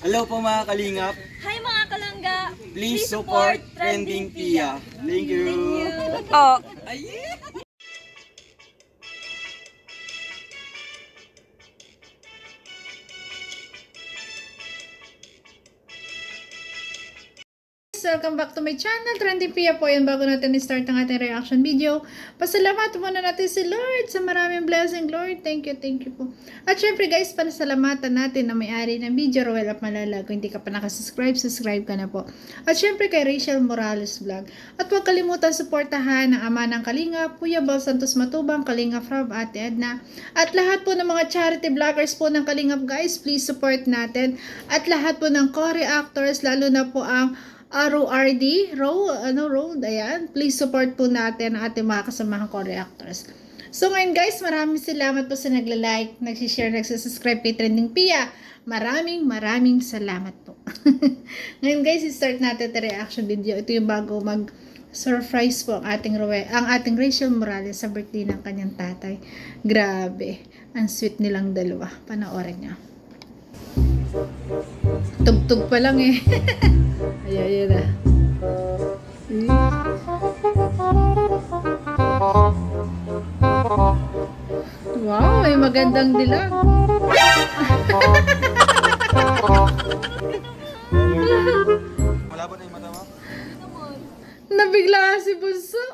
Hello po mga kalingap. Hi mga kalangga! Please support Trending Pia. Thank you. Oh. Welcome back to my channel, Trending Pia po. Yan, bago natin i-start ang ating reaction video. Pasalamat muna natin si Lord sa maraming blessing, Lord. Thank you po. At syempre guys, panasalamatan natin na may-ari ng video, Roel at Malala. Kung hindi ka pa nakasubscribe, subscribe ka na po. At syempre kay Rachel Morales Vlog. At huwag kalimutan suportahan ang ama ng Kalinga, Kuya Bal Santos Matubang, Kalinga Frab, Ate Edna. At lahat po ng mga charity vloggers po ng Kalingap guys, please support natin. At lahat po ng co-reactors, lalo na po ang RORD, Road, ayan. Please support po natin ang ating mga kasamahang co-reactors. So ngayon guys, maraming salamat po sa nagla-like, nagsishare, nagsasubscribe kay Trending Pia. Maraming salamat po. Ngayon guys, start natin ang reaction video. Ito yung bago mag-surprise po ang ating Rachel Morales sa birthday ng kanyang tatay. Grabe, ang sweet nilang dalawa. Panoorin niya. Tugtog pa lang eh. Ayan na. Wow, may magandang dilag. Malabo na yung mata mo? Nabigla si Bunso.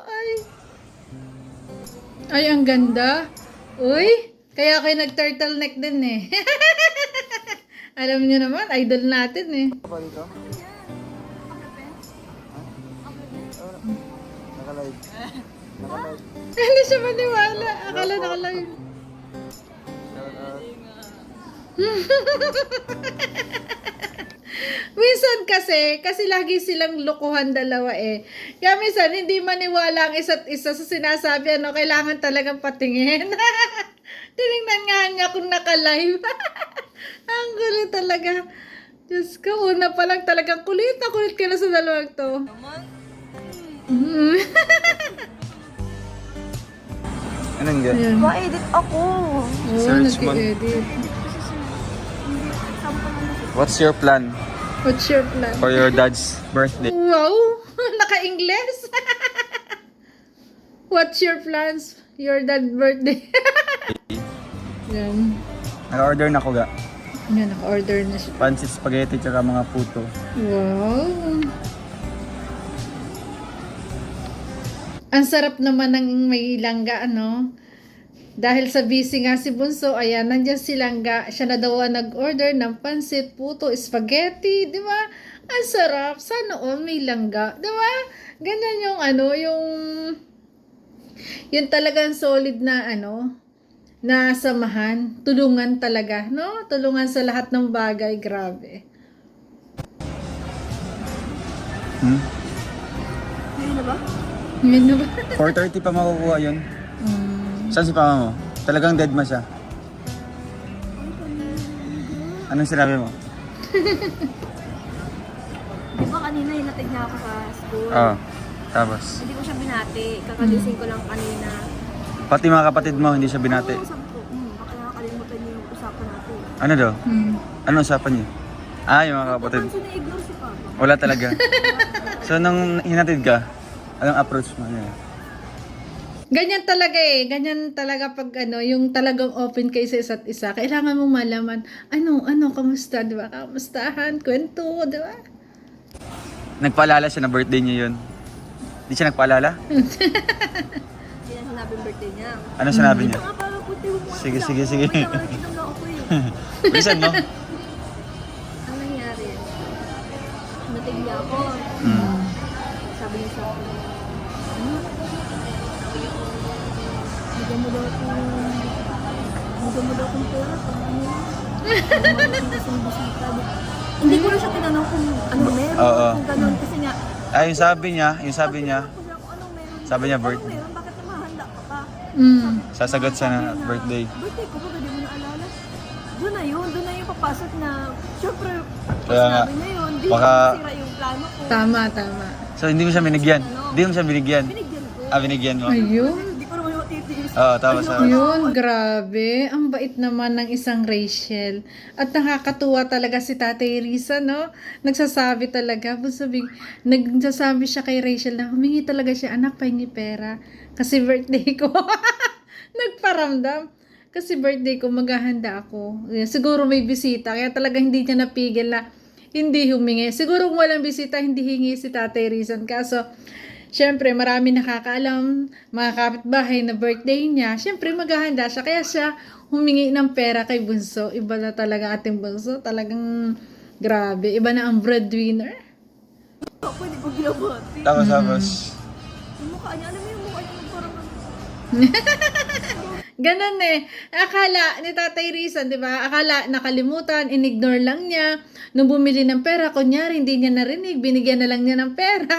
Ay, ang ganda. Uy, kaya kayo nag-turtleneck din eh. Alam niyo naman, idol natin eh. Apa dito? Nakalive. Hindi siya maniwala. Akala nakalive. Minsan kasi lagi silang lokohan dalawa eh. Kaya minsan hindi maniwala ang isa't isa sa sinasabi, ano, kailangan talagang patingin. Tinignan nga niya kung naka-live. Ang gulit talaga. Diyos ko, una pa lang talagang kulit na kulit ka na sa dalawang to. Anong yan? Ma-edit ako. Oo, Search mo. nag-edit. What's your plan What's your plan? for your dad's birthday? Wow! Naka-Ingles! What's your plans? Your dad's birthday. Yan. Naka-order na ko ga. Yan, naka-order na siya. Pancit spaghetti tsaka mga puto. Wow! Ang sarap naman ng may langga, ano? Dahil sa busy nga si Bunso, ayan, nandiyan si Langga. Siya na daw ang nag-order ng pansit, puto, spaghetti, di ba? Ang sarap. Sana all may langga, di ba? Ganyan yung ano, yung talagang solid na ano, na samahan. Tulungan talaga, no? Tulungan sa lahat ng bagay. Grabe. Ngayon na ba? Yun na ba? 4:30 pa makukuha yun. Saan si pama mo? Talagang dead ma siya. Anong sinabi mo? Di ba kanina hinatid niya ako sa school? Oo. Tapos? Hindi ko siya binati. Kakagising ko lang kanina. Pati mga kapatid mo, hindi siya binati. Oo, sabi ko, baka nakakalimutan niyo yung usapan natin. Ano daw? Ano usapan niyo? Yung mga kapatid. Napansin na ignore si Papa. Wala talaga. So, nung hinatid ka, anong approach mo? Ganyan talaga eh. Ganyan talaga pag ano, yung talagang open kayo sa isa't isa. Kailangan mong malaman, ano, kamusta, di ba? Kamustahan, kwento, di ba? Nagpaalala siya na birthday niya yun. Hindi siya nagpaalala? Hindi na sinabing birthday niya. Ano sinabi niya? Nga parang puti mo muna. Sige. Wait lang, nakikita mo ako eh. Bilisan mo. Ang nangyari, natig niya ako. Sabi niya sa akin, bigyan mo daw kung pera pang ano. Hindi ko na siya tinanong kung ano meron. Oo. Kung ganun. Kasi nga, Yung sabi niya, sabi Sabi niya, bakit namahanda ka pa? sasagot siya na birthday. Birthday ko ba, hindi mo naalala? Doon na yung papasok na, syempre, Kaya nga, sinabi niya yun, di baka- masira yung plano ko. Tama. So, hindi mo siya binigyan? Hindi mo siya binigyan? Binigyan ko. Binigyan mo? Ayun. Hindi ko naman matitiis Oo, tapos Yun, grabe. Ang bait naman ng isang Rachel. At nakakatuwa talaga si Tatay Risa, no? Nagsasabi talaga, nagsasabi siya kay Rachel na humingi talaga siya, anak, pahingi pera. Kasi birthday ko. Nagparamdam. Kasi birthday ko, maghahanda ako. Siguro may bisita, kaya talaga hindi niya napigil na hindi humingi. Siguro kung walang bisita, hindi hingi si Tatay Rizan. Kaso, syempre, marami nakakaalam, mga kapitbahay na birthday niya. Syempre, maghahanda siya. Kaya siya humingi ng pera kay Bunso. Iba na talaga ating Bunso. Talagang grabe. Iba na ang breadwinner. Pwede ko ginabati. tapos. Yung mukha niya, alam mo yung mukha niya parang Ganon eh. Akala ni Tatay Rizan, di ba? Akala nakalimutan, inignore lang niya. Nung bumili ng pera, kunyari hindi niya narinig, binigyan na lang niya ng pera.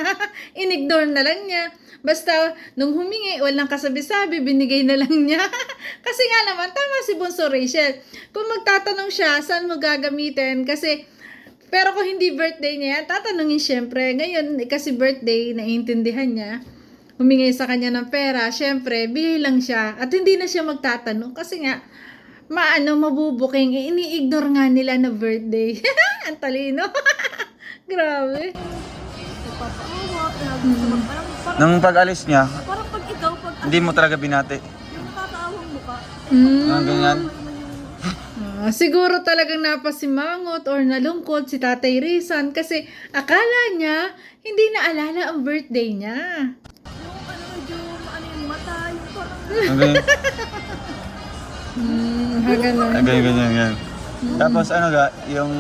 Inignore na lang niya. Basta, nung humingi, walang kasabi-sabi, binigay na lang niya. Kasi nga naman, tama si Bunso Rachel. Kung magtatanong siya, saan mo gagamitin? Kasi, pero kung hindi birthday niya yan, tatanungin syempre. Ngayon, kasi birthday, naiintindihan niya. Humingi sa kanya ng pera, syempre, bigay lang siya. At hindi na siya magtatanong kasi nga, mabubuking, ini-ignore nga nila na birthday. Ang talino. Grabe. nagpapaawa. Parang Nung pag-alis niya, parang pag ikaw, pag hindi mo talaga binati. yung nakakaawang mukha. Ganyan. Siguro talagang napasimangot or nalungkot si Tatay Rizan kasi akala niya hindi naalala ang birthday niya. Yung medyo yung mata, yung parang Ganyan. Ganun. Ganyan. Tapos yung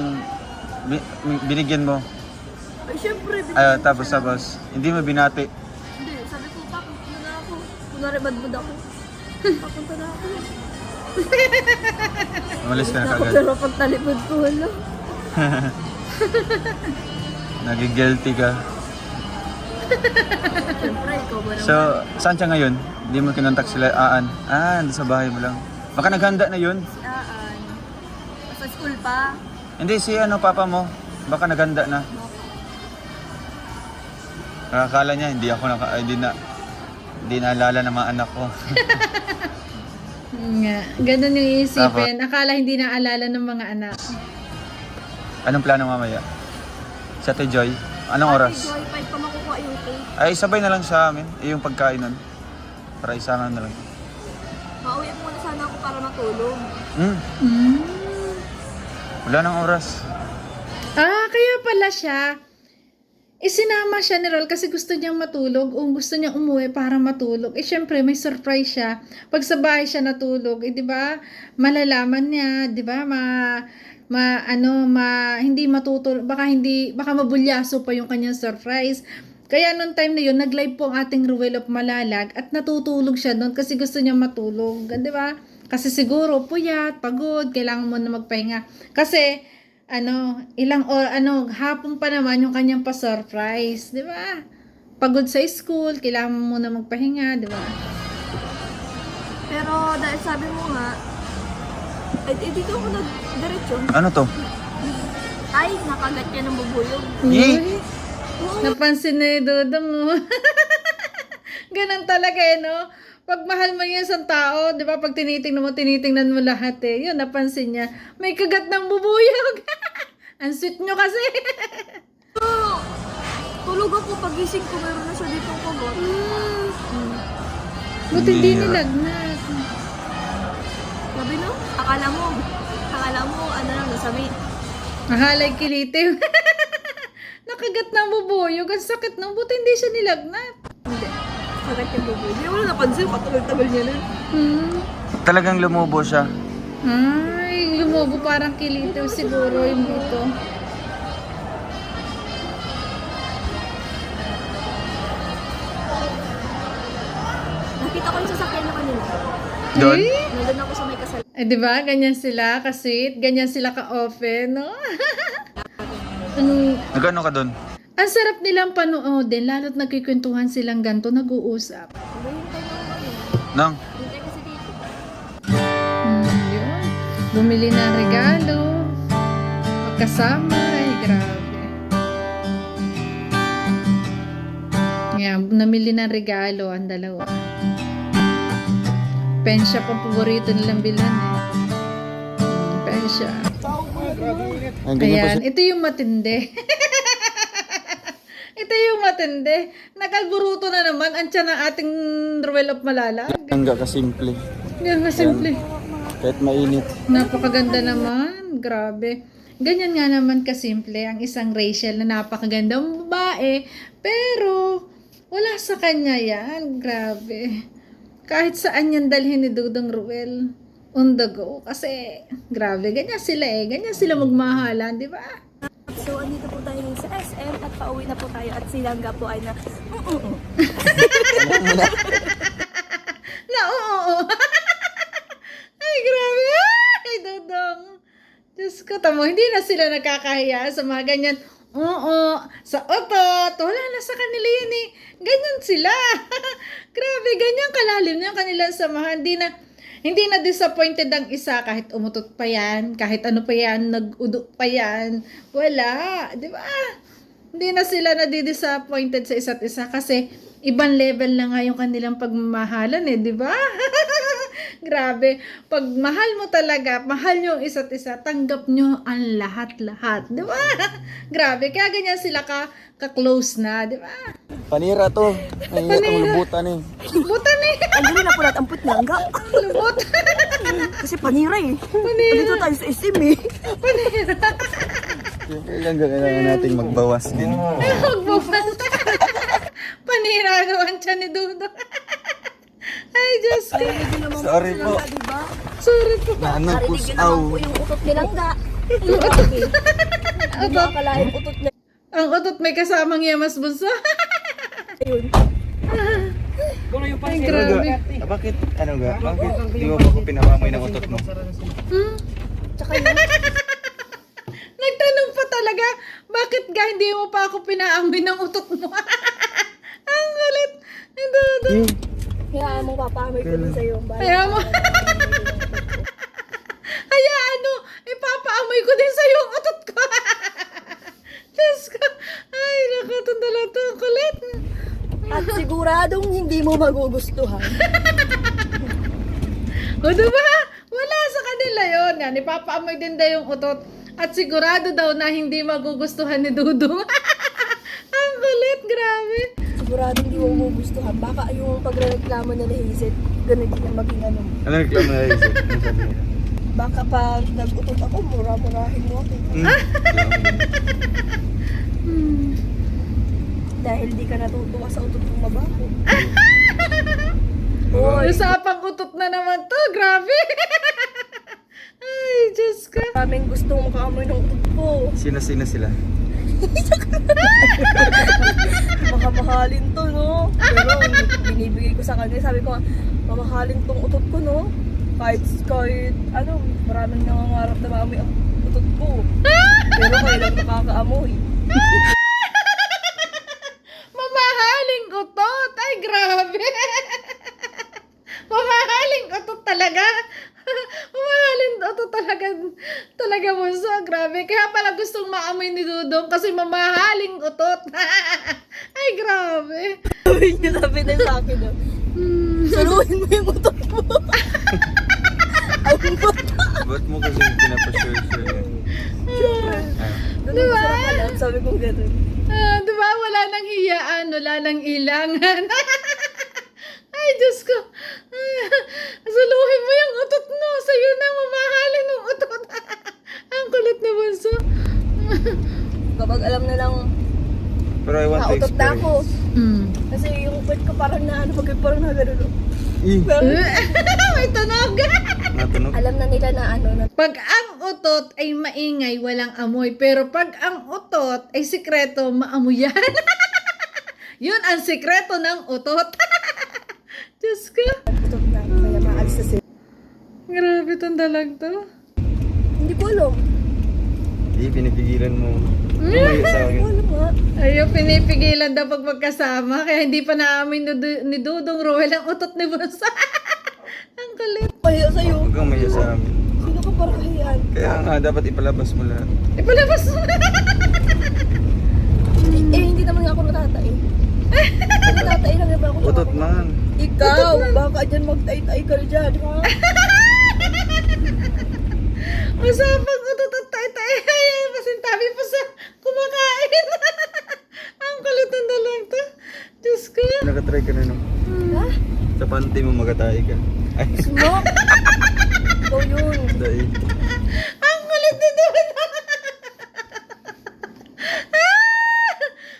binigyan mo. ay syempre, Ay, tapos, hindi mo binati. hindi, sabi ko, papunta na ako. Kunwari, badbad ako. Papunta na ako. Umalis ka na Ako, kagad. pero pag talipod ko, wala. Nagigilty ka. Syempre, ikaw ba naman? So, saan siya ngayon? Hindi mo kinontak sila, nandun sa bahay mo lang. Baka naghanda na yun. Si Aan. Sa school pa. Hindi, si papa mo. Baka naghanda na. Nakakala niya, hindi naalala ng mga anak ko. Nga, ganun yung iisipin. Akala hindi naalala ng mga anak. Anong plano mamaya? Sa Ate Joy? Anong oras? Joy, 5 pa makukuha yung cake. Ay, sabay na lang sa amin. Yung pagkain nun. Para isama na lang. Mauwi muna sana ako para matulog. Wala nang oras. Kaya pala siya. Isinama siya ni Rol kasi gusto niyang matulog o gusto niyang umuwi para matulog. Syempre, may surprise siya. Pag sa bahay siya natulog, di ba? Malalaman niya, di ba? Hindi matutulog, baka mabulyaso pa yung kanyang surprise. Kaya noong time na yun, nag-live po ang ating Ruel of Malalag at natutulog siya noon kasi gusto niya matulog. Di ba? Kasi siguro, puyat, pagod, kailangan mo na magpahinga. Kasi, hapon pa naman yung kanyang pa-surprise, di ba? Pagod sa school, kailangan mo na magpahinga, di ba? Pero dahil sabi mo nga, dito ako nag-diretso. Ano to? Ay, nakagat niya ng bubuyog. Yee! Napansin na yung Dodong, oh. Ganun talaga no? Pag mahal mo yung isang tao, di ba, pag tinitingnan mo lahat yun, napansin niya, may kagat ng bubuyog. Ang sweet nyo kasi. Tulog ako, pagising ko, meron na siya dito kagat. Buti hindi Hindi, nilagnat. Sabi no, akala mo, nasabi. Mahalay kilitiw. Nakagat ng bubuyog. Ang sakit nung buti hindi siya nilagnat. Hindi. Kagat yung bubuyog. Hindi mo na napansin, patagal-tagal niya na. Talagang lumubo siya. Ay, lumubo parang kilitiw siguro yung dito. Nakita ko yung sasakyan na kanila. Doon? Nandun ako sa may kasal. Di ba? Ganyan sila ka-sweet. Ganyan sila ka-open, no? Nagano ka doon? Ang sarap nilang panoodin, lalo't nagkikwentuhan silang ganito, nag-uusap. Nang? Hintay kasi dito. Yun. Bumili ng regalo. Magkasama. Ay, grabe. Yan, namili ng regalo ang dalawa. Pensya pang paborito nilang bilhan eh. Pensya. Ang ganyan po Ayan, ito yung matindi. Ito yung matindi. Nakalburuto na naman ang tiyan ng ating Ruel of Malala. Hangga kasimple. Yan na simple. Kahit mainit. Napakaganda naman. Grabe. Ganyan nga naman kasimple ang isang Rachel na napakagandang babae. Pero, wala sa kanya yan. Grabe. Kahit saan yan dalhin ni Dudong Ruel. On the go. Kasi, grabe. Ganyan sila eh. Ganyan sila magmahalan, di ba? So, andito po tayo ngayon sa SM at pauwi na po tayo at si Langga po ay na... Na, oo. Ay, grabe. Ay, Dudong. Diyos ko, tamo, hindi na sila nakakahiya sa mga ganyan. Oo, sa otot. Wala na sa kanila yan eh. Ganyan sila. Grabe, ganyan kalalim na yung kanilang samahan. Hindi na disappointed ang isa kahit umutot pa yan, kahit ano pa yan, nag-udo pa yan. Wala, di ba? Hindi na sila nadi-disappointed sa isa't isa kasi ibang level na nga yung kanilang pagmamahalan eh, di ba? Grabe. Pag mahal mo talaga, mahal nyo ang isa't isa, tanggap nyo ang lahat-lahat. Di ba? Grabe. Kaya ganyan sila ka-close na. Di ba? Panira to. Ay, itong lubutan eh. Butan eh. Ang galing na po natin amput Langga. Lubot. Kasi panira eh. Panira. Andito tayo sa SM eh. Kailangan nating magbawas din. Magbuban. Panira naman siya ni Dudo. Ay, Diyos ko. Sorry po. Diba? Sorry po. Nanang Narinig yun naman po pusaw. yung utot ni Langga. Grabe. Hindi mo akalain utot niya. Ang utot may kasamang yamas bunso. Ayun. Ay, grabe. Bakit? Ano ga? Bakit? Di mo ba ko pinamamoy ng utot mo? Hmm? Tsaka yun. Nagtanong pa talaga, bakit ga hindi mo pa ako pinaamoy ng utot mo? Ang kulit. Ay, Dudo. Kaya mo papamoy ko din sa'yo. Kaya mo. Hayaan mo, ipapaamoy ko din sa yung utot ko. Diyos ko. Ay, nakatanda lang ito. Ang kulit. At siguradong hindi mo magugustuhan. O, diba? Wala sa kanila yun. Yan, ipapaamoy din daw yung utot. At sigurado daw na hindi magugustuhan ni Dudong. Ang kulit, grabe. Siguradong hindi mo magugustuhan. Baka yung pagreklamo na ni Hazel, ganun din ang maging ano. Ano reklamo na isip? Ano sabi niya? Baka pag nag-utot ako, mura-murahin mo ako. Dahil di ka natutuwa sa utot ng mabaho. Hoy, Usapang utot na naman to. Grabe. Ay, Diyos ko. maraming gustong makaamoy ng utot ko. Sino-sino sila? Baka mahalin to, no? Pero binibigay ko sa kanya, sabi ko, mamahalin tong utot ko, no? Kahit, ano, maraming nangangarap na maamoy ang utot ko. Pero kayo lang nakakaamoy. Mamahaling utot. Ay, grabe. Mamahaling utot talaga. Mamahaling utot talaga. Talaga mo. So, grabe. Kaya pala gustong maamoy ni Dudong kasi mamahaling utot. Ay, grabe. Sabi na sa akin, no? Saluhin mo yung utot mo. Ang utot. Ba't mo kasi pinapashare-share yan? Diba? Sabi ko gano'n. Diba? Wala nang hiyaan. Wala nang ilangan. Ay, Diyos ko. Saluhin mo yung utot mo. Sa'yo na mamahalin ng utot. Ang kulit na bunso. Kapag alam na lang, Pero I want to nautot na ako. experience. Kasi yung kwet ko parang na, ano, pag parang na gano'n. May tunog. Natunog? Alam na nila na ano, na Pag ang utot ay maingay, walang amoy. Pero pag ang utot ay sikreto, maamoy yan. Yun ang sikreto ng utot. Diyos ko. utot na. Kaya maalis na sila. Grabe itong dalag to. Hindi ko alam. Hindi, pinipigilan mo. Lumayo sa akin. Wala nga. Ayaw, pinipigilan daw pag magkasama. Kaya hindi pa naamin ni Dudong Roel ang utot ni Bunsa. Ang kulit. Kaya sa'yo. Huwag kang maya sa amin. Sino ka parang kahiyan? Kaya nga, dapat ipalabas mo lahat. Ipalabas mo na. Hindi naman nga ako natatai. Natatai lang ba ako? Utot man. Ikaw, baka dyan, magtay-tay ka na dyan, ha? Masapag utot tay-tay. Ayan, masintabi pa sa kumakain. Ang kulit ng dalang to. Diyos ko. Nakatry ka na nung Ha? sa panty mo magatay ka. Ay, Smoke? Ikaw yun. dahil. Ang kulit ni Dudong.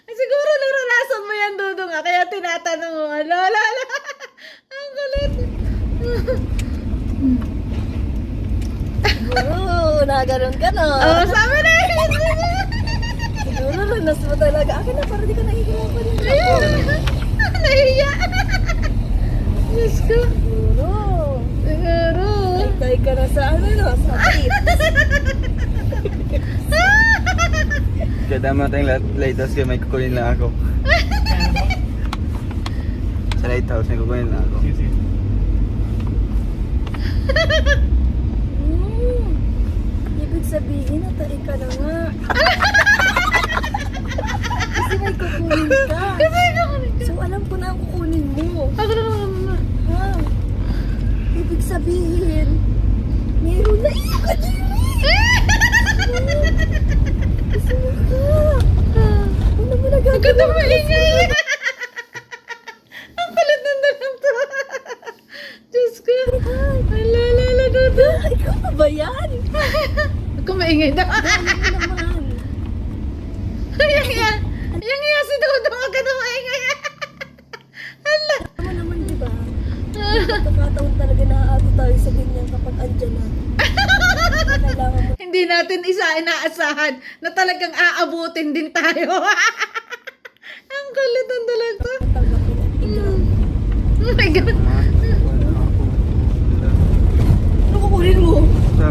Siguro naranasan mo yan, Dudong. Kaya tinatanong mo. Ala. Ang kulit. Siguro, nagano'n ka na. Oh, sabi na Siguro, lunas mo talaga. Akin na, para di ka nahihirapan yung Nahiya. Diyos ko. Siguro. Siguro. Tay ka na sa ano, no? Sa tip. Kaya tama tayong lighthouse kaya may kukunin lang ako. Sa lighthouse may kukunin lang ako. Ibig sabihin, natay ka na nga. Kasi may kukunin ka. So, alam ko na ang kukunin mo. Ako na. Ha? Ibig sabihin, meron na iyo ka din. Gusto mo ka. Ano mo Ang ganda nagagawa? maingay. Ang kulit ng dalang to. Diyos ko. Ala, Dudong. Ay, ikaw na ba yan? Huwag kang maingay daw. Ano naman? Yang iya si Dudong. Huwag ka na maingay. Ala. Ano naman, di ba? Pagkakataon talaga naaabot tayo sa ganyan kapag andyan na. Kailangan mo Hindi natin inaasahan na talagang aabutin din tayo. Ang kulit ng dalang to. tanggapin at ikaw. Oh my God. Ano kukunin mo? Sa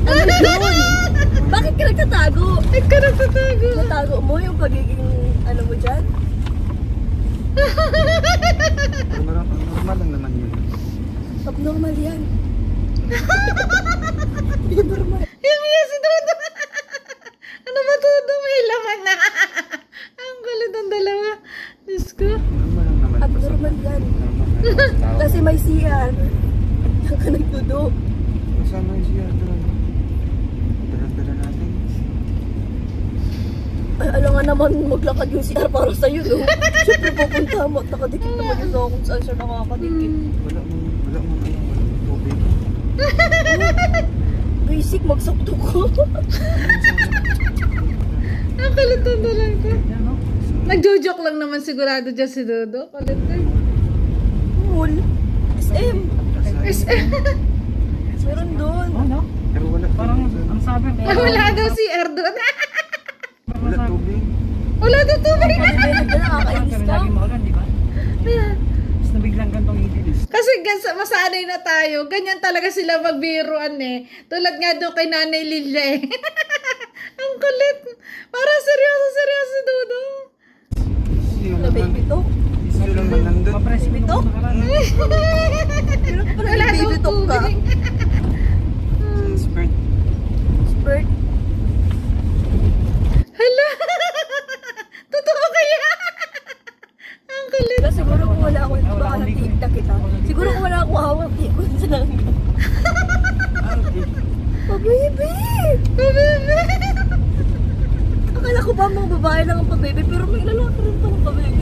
Ano yun? Bakit ka nagtatago? Ay, ka nagtatago. Natago mo yung pagiging ano mo dyan? normal lang naman yun. Abnormal yan. Hindi normal. Yang iya si Dudong. Ano ba Dudong? May laman na. Ang kulit ng dalawa. Diyos ko. Normal lang naman. Abnormal yan. Normal lang. Kasi may CR. Diyan ka nagdudo. Kasama yung siya doon. Dala-dala natin. Ay, alam nga naman maglakad yung CR para sa'yo, no? Siyempre pupunta mo at nakadikit naman yun ako kung saan siya nakakadikit. Wala mo tubig. Basic, magsakto ko. Ang kulit ng dalang to. Nagjo-joke lang naman sigurado dyan si Dodo. Kulit na. Cool. SM. SM. Meron doon. Pero wala. Parang ang sabi ko, Wala daw si Erdon. Wala tubig. Wala daw tubig. Ay, nakakainis kami ka. lagi maulan, di ba? Tapos nabiglang gantong idilis. Kasi masanay na tayo. Ganyan talaga sila magbiruan eh. Tulad nga doon kay Nanay Lilia eh. Ang kulit. Parang seryoso si Dodo. Na baby talk. Sino lang man nandun. Mapresi Baby talk? Pero ka pala Wala daw baby talk ka. tubig. Spurt. Spurt. Hala. Totoo kaya? Ang kulit. Pero siguro kung wala akong baka natiip na kita. Siguro kung wala akong hawak, ikot sa langit. Oh, baby! Akala ko ba mga babae lang ang pa-baby, pero may lalaki rin pala pa-baby.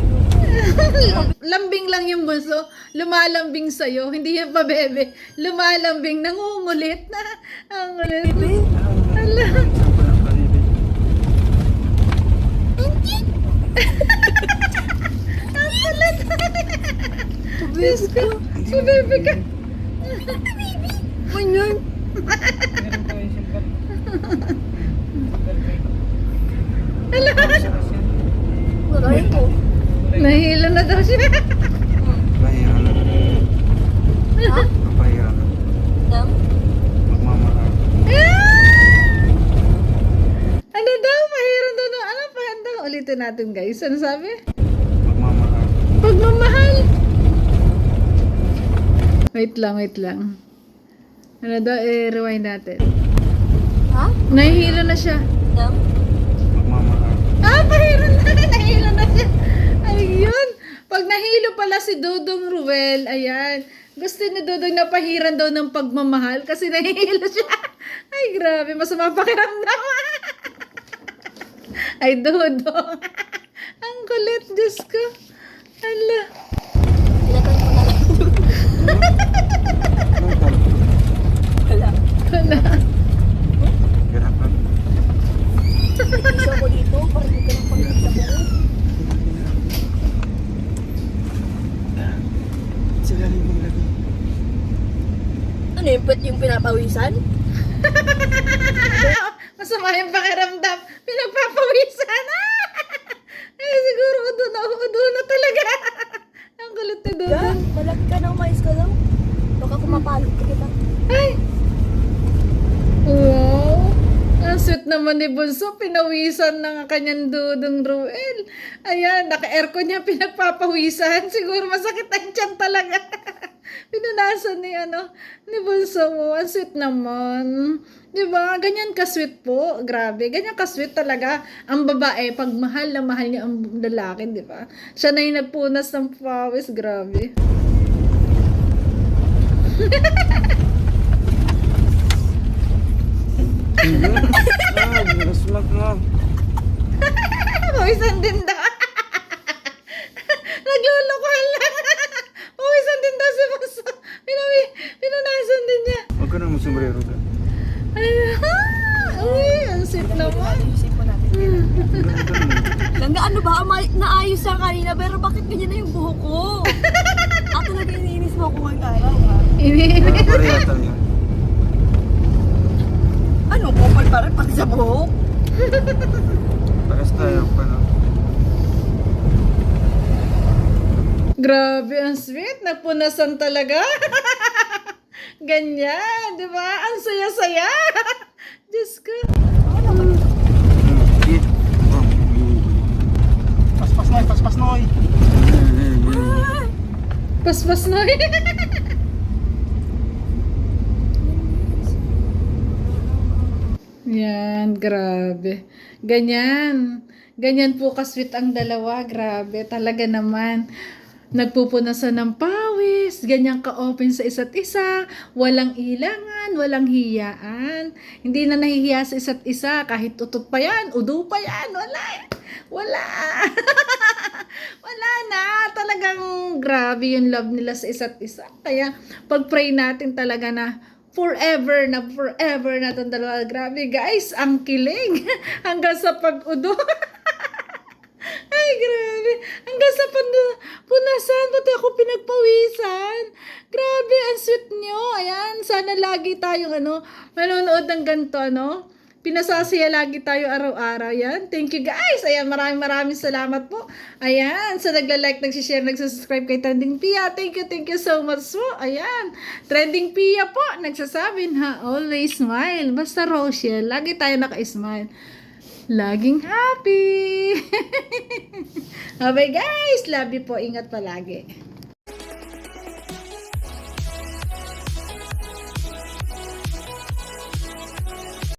Lambing lang yung bunso. Lumalambing sa'yo. Hindi yan pa, bebe. Lumalambing. Nangungulit na. Ang kulit. Baby, Hala. Ang kulit. Diyos ko. Si bebe ka. manyan. Meron ko yung silver. Maray ko. Nahilo na daw siya. Papahiran na. Ha? Papahiran na. Nang? Magmamahal. Ano daw? Mahirap daw. Ano pa? Daw? Ulitin natin guys. Ano sabi? Magmamahal. Pagmamahal. Wait lang. Ano daw? Rewind natin. Ha? Nahihilo na siya. Nang? Magmamahal. Mahiro na. Nahilo na siya. Ayun. Pag nahilo pala si Dudong Ruel, ayan, Gusto ni Dudong na pahiran daw ng pagmamahal kasi nahihilo siya. Ay, grabe. Masama pakiramdam. Ay, Dudong. Ang kulit, Diyos ko. Hala. Pinatan ko na lang. Wala. Wala. Hirap na. Isa ko dito, parang hindi ka lang pag-isa ko. Sila rin yung lagi. Ano yung pinapawisan? Masama yung pakiramdam. Pinagpapawisan. Ay, siguro udo na talaga. Ang kulit ni Yan, Dudong. malaki ka na, umayos ka lang. Baka kumapalot ka kita. Ay! Wow! Ang sweet naman ni Bunso. Pinawisan ng kanyang Dudong Ruel. Ayan, naka-aircon niya pinagpapawisan. Siguro masakit ang tiyan talaga. Pinunasan ni Bunso mo. Ang sweet naman. Diba? Ganyan ka-sweet po. Grabe. Ganyan ka-sweet talaga. Ang babae, pag mahal na mahal niya ang lalaki, diba? Siya na yung nagpunas ng pawis. Grabe. Smack mo. Pawisan din daw. Naglulukuhan lang. Pawisan din daw si Bunso. Pinunasan din niya. Huwag ka nang masumbrero ka. Uy, ang sweet naman. Ayusin po natin. Langga, ano ba? Naayos siya kanina, pero bakit ganyan na yung buhok ko? Ako talaga iniinis mo ako ngayong araw, ha? Ini. Pareha tayo. Ano, kupal pa rin pati sa buhok? Pares tayo pa no. Grabe, ang sweet. Nagpunasan talaga. Ganyan, di ba? Ang saya-saya. Diyos ko. Sige. Oh. Paspas noy, paspas noy. Paspas na. Yan, grabe. Ganyan. Ganyan po kasweet ang dalawa. Grabe, talaga naman. Nagpupunasan ng pawis, ganyan ka-open sa isa't isa, walang ilangan, walang hiyaan. Hindi na nahihiya sa isa't isa, kahit utot pa yan, udo pa yan, wala. Wala. Wala na. Talagang grabe yung love nila sa isa't isa. Kaya pag-pray natin talaga na forever na itong dalawa. Grabe guys, ang kilig. Hanggang sa pag-udo. Ay, grabe. Hanggang sa punasan, pati ako pinagpawisan. Grabe, ang sweet nyo. Ayan, sana lagi tayong manonood ng ganito, Pinasasaya lagi tayo araw-araw. Yan. Thank you guys. Ayan, maraming salamat po. Ayan, sa nagla-like, nagsishare, nagsasubscribe kay Trending Pia. Thank you so much po. Ayan, Trending Pia po. Nagsasabing always smile. Basta Rochelle, lagi tayo naka-smile. Laging happy. Bye guys. Love you po. Ingat palagi.